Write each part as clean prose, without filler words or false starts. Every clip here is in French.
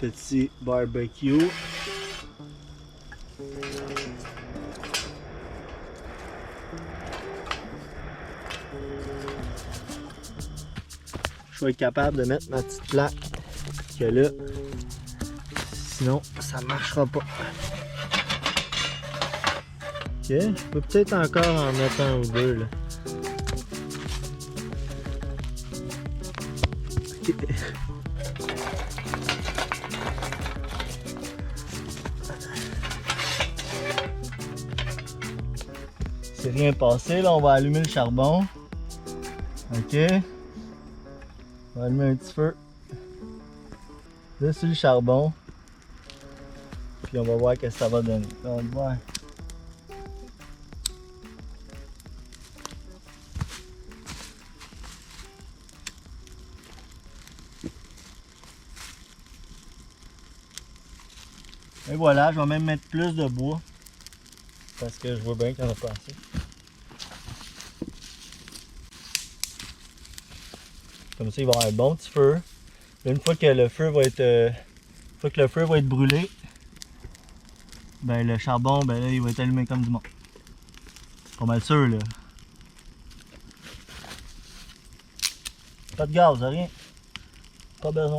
petit barbecue. Je vais être capable de mettre ma petite plaque que là, sinon ça marchera pas. Ok, je peux peut-être encore en mettre un ou deux là. Ok. C'est rien passé, là on va allumer le charbon. Ok. On va allumer un petit feu. Là sur le charbon. Puis on va voir ce que ça va donner. Là, on va voir. Et voilà, je vais même mettre plus de bois. Parce que je vois bien qu'il n'y en a pas assez. Comme ça, il va y avoir un bon petit feu. Là, une fois que le feu va être, brûlé, ben le charbon, ben là, il va être allumé comme du monde. Pas mal sûr, là. Pas de gaz, rien. Pas besoin.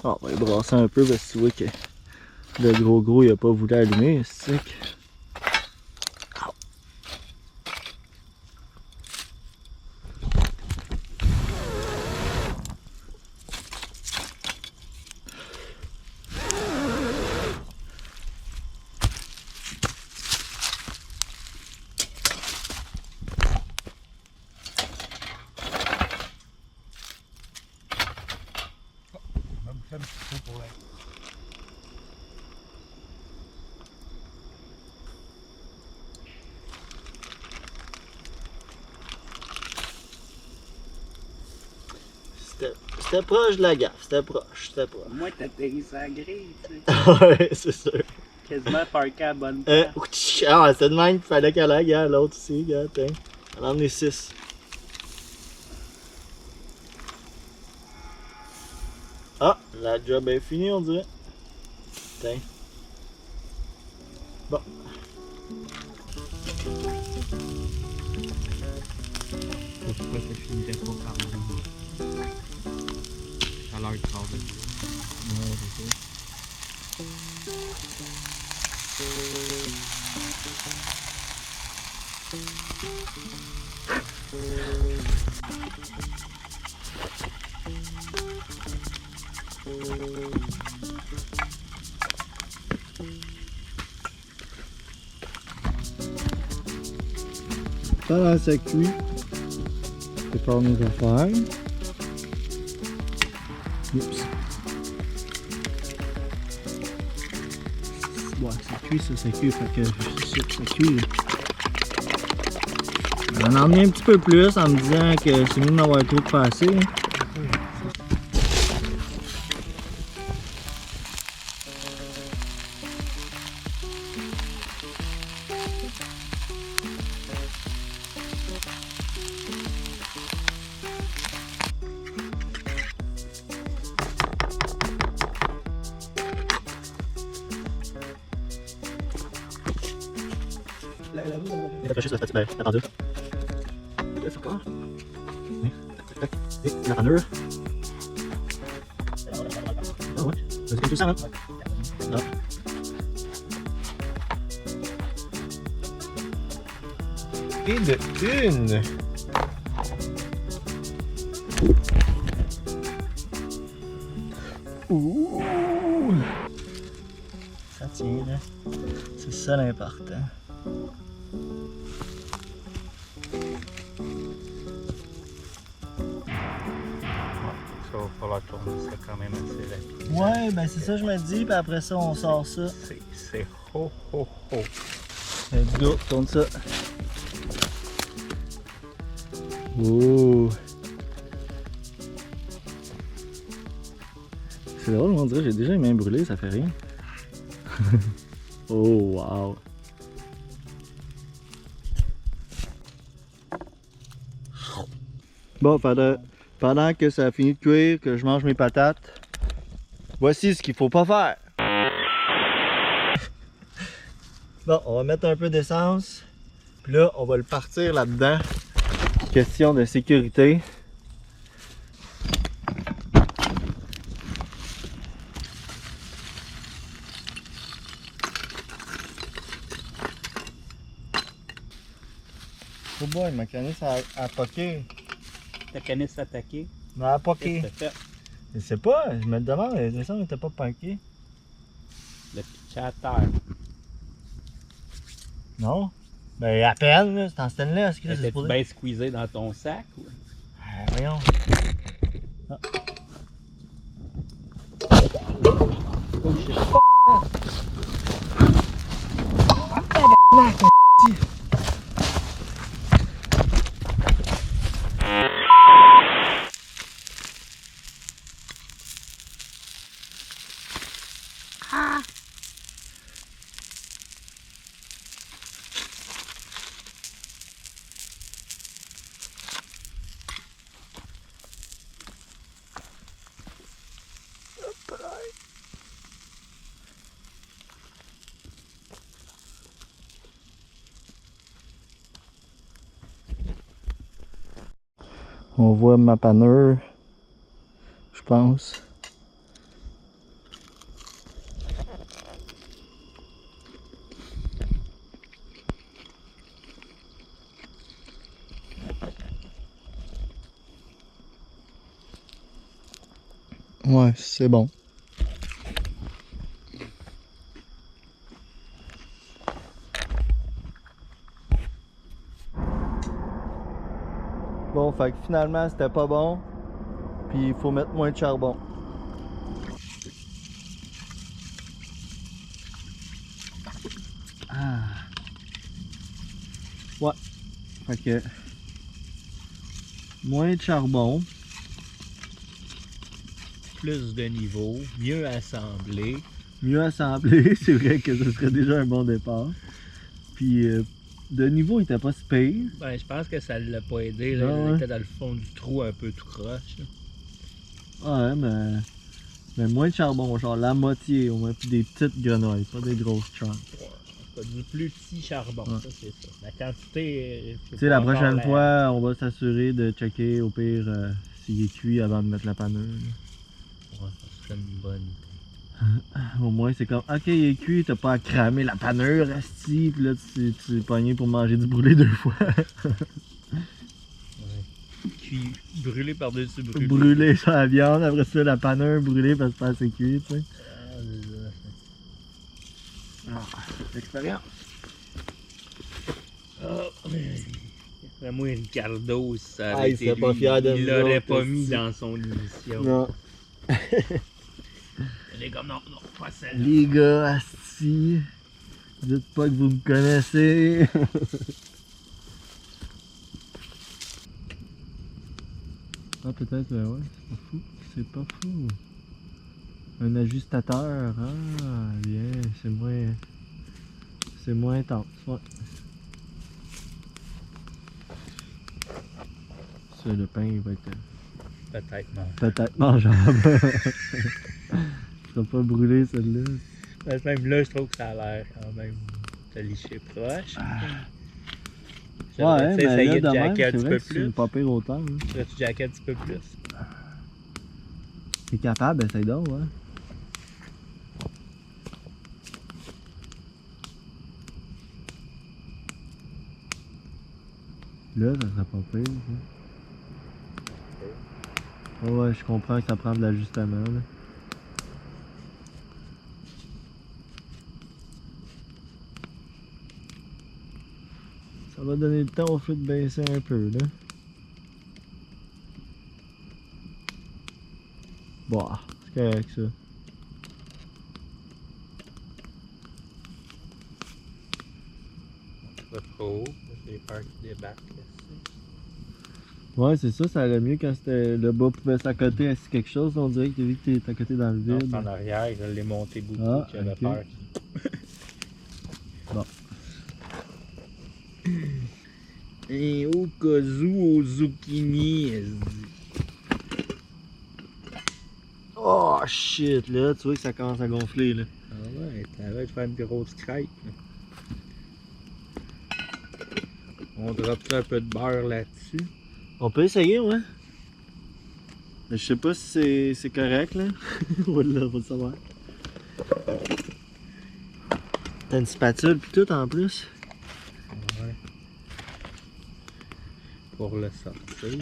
On va les brasser un peu parce que tu vois que le gros il a pas voulu allumer, c'est que... C'était proche de la gaffe, c'était proche. Moi, t'as atterri sur la grille, tu sais. Ouais, c'est sûr. Quasiment parké à la bonne place. Ah, c'est de même qu'il fallait qu'elle aille, gars, l'autre aussi, gars, tiens. Elle en est 6. Ah, la job est finie, on dirait. Tiens. Bon. Pourquoi ça finirait pas par à l'heure de travail? Ouais, c'est ça. Pendant que ça cuit, je prépare mes affaires. Oups. Ouais, ça cuit, fait que ça cuit. J'en ai emmené un petit peu plus en me disant que c'est mieux d'en avoir trop passé. Il a touché sur la statue, ben, attendu. C'est quoi? Et la pendule. Ah ouais, c'est comme tout ça, hein? Ah. Et de une! Ouh! Ça tient, là. C'est ça l'important. Ça va falloir tourner ça quand même assez rapide. Ouais, ben c'est ça je me dis, puis après ça on sort ça. C'est ho ho ho. Let's go, tourne ça. Ouh! C'est drôle, on dirait que j'ai déjà les mains brûlées, ça fait rien. Oh, wow. Bon, pendant que ça a fini de cuire, que je mange mes patates, voici ce qu'il faut pas faire. Bon, on va mettre un peu d'essence. Puis là, on va le partir là-dedans. Question de sécurité. Oh boy, ma canisse a poqué. Ta canisse attaquée. Elle a Qu'est-ce poqué. que t'as fait? Je sais pas, je me demande, l'essence n'était pas poquée. Le pitcher à terre. Non? Ben à peine, là, c'est en stainless. Qu'est-ce que c'est T'es-tu supposé? bien squeezé dans ton sac? Ou... Voyons. Ah. Oh shit. On voit ma panure, je pense. Ouais, c'est bon. Bon, fait que finalement c'était pas bon. Puis il faut mettre moins de charbon. Ah. Ouais. Fait que moins de charbon. Plus de niveau, mieux assemblé. Mieux assemblé, c'est vrai que ce serait déjà un bon départ. Puis de niveau il était pas si pire. Ben, je pense que ça l'a pas aidé. Là. Ah Il ouais. était dans le fond du trou un peu tout croche. Là. Ouais, mais moins de charbon, genre la moitié au moins, puis des petites grenouilles, pas des grosses chunks. Ouais, du plus petit charbon, Ouais. ça c'est ça. La quantité. Tu sais, la prochaine fois, on va s'assurer de checker au pire s'il est cuit avant de mettre la panure. Ouais, ça serait une bonne idée. Au moins, c'est comme, ok, il est cuit, t'as pas à cramer la panure, asti, pis là, tu es pogné pour manger du brûlé 2 fois. Ouais. Cuit, brûlé par-dessus brûlé. Brûlé sur la viande, après ça, la panure brûlée parce que c'est pas assez cuit, tu sais. L'expérience. Oh, moi, Ricardo, ça Ah, avait il été serait pas lui, fier de il nous l'aurait autres, pas esti. mis dans son émission. Non. Il est comme non, pas celle-là. Les gars, asti, dites pas que vous me connaissez. Ah, peut-être, ouais, c'est pas fou. C'est pas fou. Un ajustateur, ah, bien, c'est moins intense, ouais. Ça, le pain, il va être Peut-être non. peut-être mangeable. Ça sera pas brûlé, celle-là. Même là, je trouve que ça a l'air quand même de licher proche. Ouais, mais essayer là, de de même, jacker un c'est petit vrai peu que c'est plus. pas pire autant. Hein. Tu jacker un petit peu plus. T'es capable, essaye donc, hein. Là, ça serait pas pire, ça. Ouais, je comprends que ça prend de l'ajustement, là. Ça va donner le temps au feu de baisser un peu, là. Bon, c'est correct, ça. Pas trop. J'ai peur qu'il débarque. Ouais, c'est ça, ça allait mieux quand c'était le bas pouvait s'accoter à quelque chose. On dirait que t'as vu que t'es à côté dans le Non, vide. c'est en arrière, je l'ai monté beaucoup, Ah, j'avais ok. peur Bon. Et au casu au zucchini. Oh shit, là, tu vois que ça commence à gonfler, là. Ah ouais, t'arrêtes de faire une grosse crêpe. Là. On droppe un peu de beurre là-dessus. On peut essayer, ouais. Mais je sais pas si c'est correct, là. On va le savoir. T'as une spatule pis tout en plus. Ouais. Pour le sortir.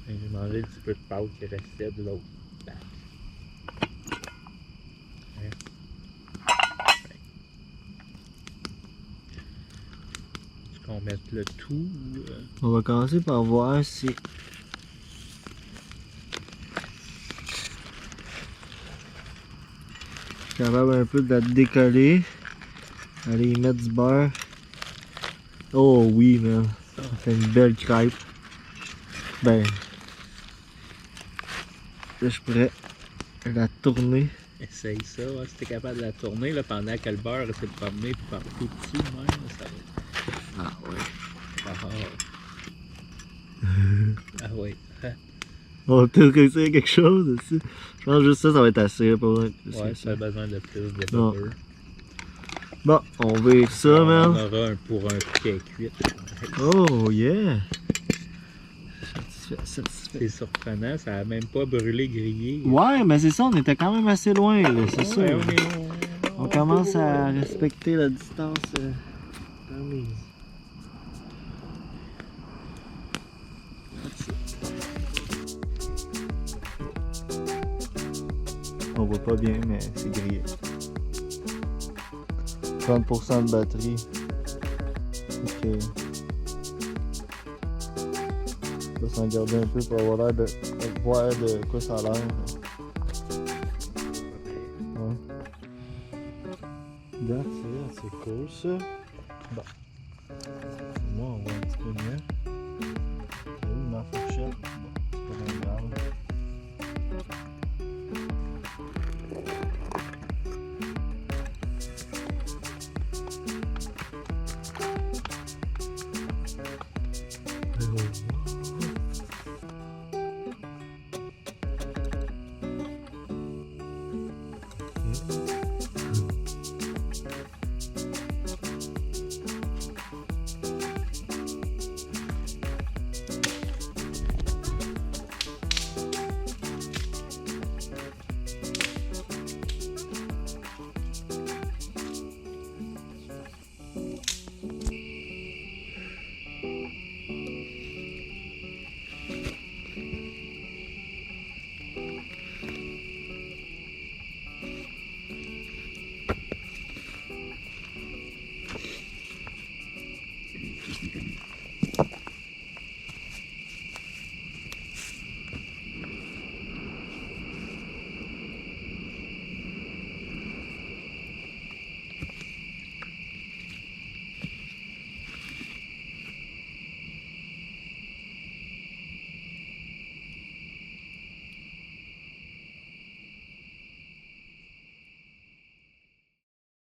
J'ai mangé un petit peu de pâte qui restait de l'autre batch. Ouais. Est-ce qu'on mette le tout ou... On va commencer par voir si... Je suis capable un peu de la décoller. Aller y mettre du beurre. Oh oui, man. Ça fait une belle crêpe. Ben... Là, je pourrais la tourner. Essaye ça, hein, si t'es capable de la tourner là, pendant que le beurre essaie de promener puis partout dessus, même, ça va. Ah ouais. Ah oui. On va peut-être essayer quelque chose aussi. Je pense que juste ça va être assez pour moi. Ouais, ça a besoin de plus de Non. butter. Bon, on vire ça, On en man. aura un pour un piquet cuit. Oh yeah! Satisfait. C'est surprenant, ça a même pas brûlé grillé. Ouais, mais c'est ça, on était quand même assez loin, là, c'est sûr. Ouais, On commence à respecter la distance permise. On voit pas bien, mais c'est grillé. 30% de batterie. Ok. Je vais s'en garder un peu pour avoir l'air de voir de quoi ça a l'air. Ouais. That's it, c'est cool ça. Bon. Moi, on voit un petit peu mieux. J'ai eu ma fourchette. Bon, c'est pas bien grave.